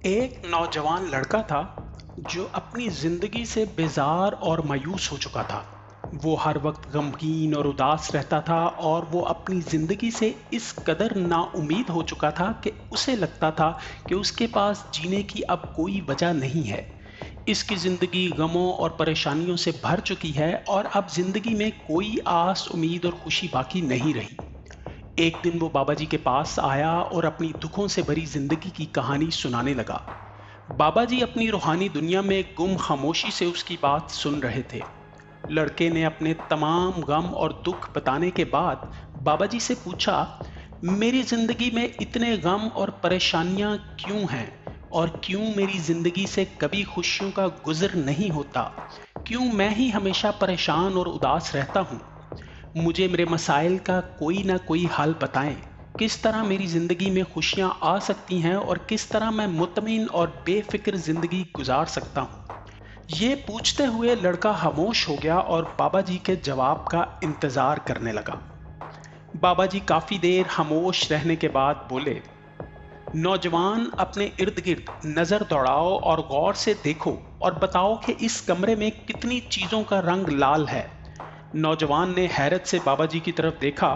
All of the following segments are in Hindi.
एक नौजवान लड़का था जो अपनी जिंदगी से बेजार और मायूस हो चुका था। वो हर वक्त गमगीन और उदास रहता था और वो अपनी जिंदगी से इस कदर नाउम्मीद हो चुका था कि उसे लगता था कि उसके पास जीने की अब कोई वजह नहीं है। इसकी जिंदगी गमों और परेशानियों से भर चुकी है और अब जिंदगी में कोई आस उम्मीद और खुशी बाकी नहीं रही। एक दिन वो बाबा जी के पास आया और अपनी दुखों से भरी जिंदगी की कहानी सुनाने लगा। बाबा जी अपनी रूहानी दुनिया में गुम खामोशी से उसकी बात सुन रहे थे। लड़के ने अपने तमाम गम और दुख बताने के बाद बाबा जी से पूछा, मेरी जिंदगी में इतने गम और परेशानियां क्यों हैं और क्यों मेरी जिंदगी से कभी खुशियों का गुजर नहीं होता? क्यों मैं ही हमेशा परेशान और उदास रहता हूँ? मुझे मेरे मसाइल का कोई ना कोई हल बताएं। किस तरह मेरी ज़िंदगी में खुशियां आ सकती हैं और किस तरह मैं मुतमिन और बेफिक्र ज़िंदगी गुजार सकता हूं? ये पूछते हुए लड़का खामोश हो गया और बाबा जी के जवाब का इंतज़ार करने लगा। बाबा जी काफ़ी देर खामोश रहने के बाद बोले, नौजवान, अपने इर्द गिर्द नज़र दौड़ाओ और गौर से देखो और बताओ कि इस कमरे में कितनी चीज़ों का रंग लाल है। नौजवान ने हैरत से बाबा जी की तरफ देखा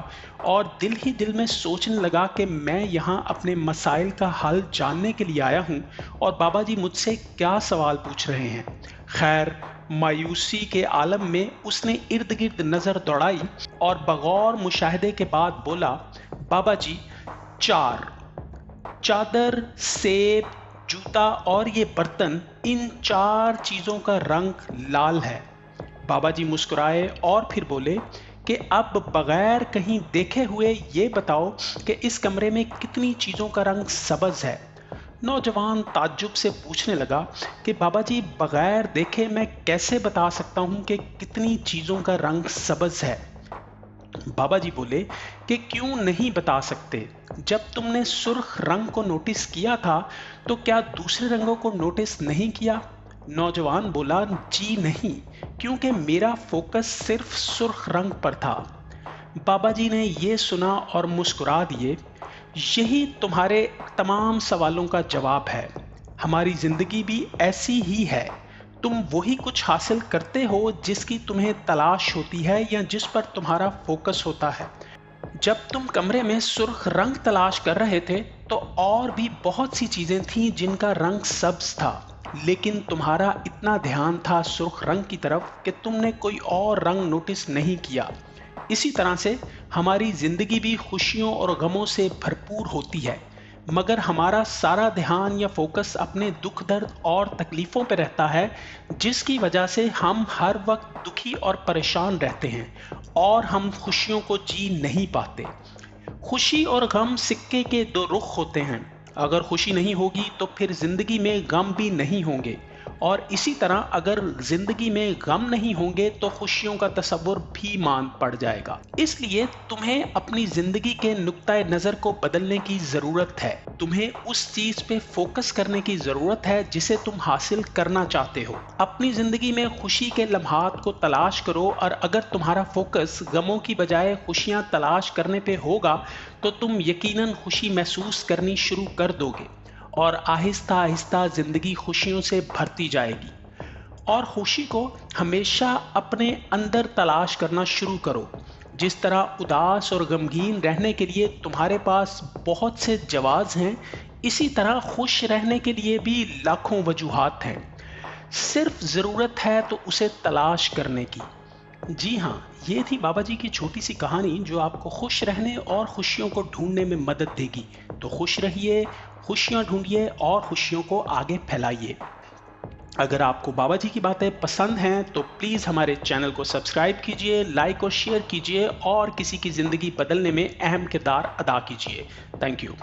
और दिल ही दिल में सोचने लगा कि मैं यहाँ अपने मसाइल का हल जानने के लिए आया हूँ और बाबा जी मुझसे क्या सवाल पूछ रहे हैं। खैर, मायूसी के आलम में उसने इर्द गिर्द नज़र दौड़ाई और बगौर मुशाहिदे के बाद बोला, बाबा जी, चार चादर, सेब, जूता और ये बर्तन, इन चार चीज़ों का रंग लाल है। बाबा जी मुस्कुराए और फिर बोले कि अब बगैर कहीं देखे हुए ये बताओ कि इस कमरे में कितनी चीज़ों का रंग सब्ज़ है। नौजवान ताज्जुब से पूछने लगा कि बाबा जी, बगैर देखे मैं कैसे बता सकता हूँ कि कितनी चीज़ों का रंग सब्ज़ है? बाबा जी बोले कि क्यों नहीं बता सकते? जब तुमने सुर्ख रंग को नोटिस किया था तो क्या दूसरे रंगों को नोटिस नहीं किया? नौजवान बोला, जी नहीं, क्योंकि मेरा फोकस सिर्फ सुर्ख रंग पर था। बाबा जी ने ये सुना और मुस्कुरा दिए, यही तुम्हारे तमाम सवालों का जवाब है। हमारी जिंदगी भी ऐसी ही है। तुम वही कुछ हासिल करते हो जिसकी तुम्हें तलाश होती है या जिस पर तुम्हारा फोकस होता है। जब तुम कमरे में सुर्ख रंग तलाश कर रहे थे तो और भी बहुत सी चीजें थीं जिनका रंग सब्ज था, लेकिन तुम्हारा इतना ध्यान था सुर्ख रंग की तरफ कि तुमने कोई और रंग नोटिस नहीं किया। इसी तरह से हमारी जिंदगी भी खुशियों और गमों से भरपूर होती है, मगर हमारा सारा ध्यान या फोकस अपने दुख दर्द और तकलीफ़ों पर रहता है, जिसकी वजह से हम हर वक्त दुखी और परेशान रहते हैं और हम खुशियों को जी नहीं पाते। खुशी और गम सिक्के के दो रुख होते हैं। अगर खुशी नहीं होगी तो फिर जिंदगी में गम भी नहीं होंगे, और इसी तरह अगर जिंदगी में गम नहीं होंगे तो खुशियों का तसव्वुर भी मान पड़ जाएगा। इसलिए तुम्हें अपनी जिंदगी के नुक्ताए नजर को बदलने की जरूरत है। तुम्हें उस चीज पे फोकस करने की जरूरत है जिसे तुम हासिल करना चाहते हो। अपनी जिंदगी में खुशी के लम्हात को तलाश करो, और अगर तुम्हारा फोकस गमों की बजाय खुशियां तलाश करने पे होगा तो तुम यकीनन खुशी महसूस करनी शुरू कर दोगे और आहिस्ता आहिस्ता जिंदगी खुशियों से भरती जाएगी। और खुशी को हमेशा अपने अंदर तलाश करना शुरू करो। जिस तरह उदास और गमगीन रहने के लिए तुम्हारे पास बहुत से जवाब हैं, इसी तरह खुश रहने के लिए भी लाखों वजूहात हैं। सिर्फ ज़रूरत है तो उसे तलाश करने की। जी हाँ, ये थी बाबा जी की छोटी सी कहानी जो आपको खुश रहने और खुशियों को ढूंढने में मदद देगी। तो खुश रहिए, खुशियाँ ढूंढिए और खुशियों को आगे फैलाइए। अगर आपको बाबा जी की बातें पसंद हैं तो प्लीज़ हमारे चैनल को सब्सक्राइब कीजिए, लाइक और शेयर कीजिए और किसी की ज़िंदगी बदलने में अहम किरदार अदा कीजिए। Thank you.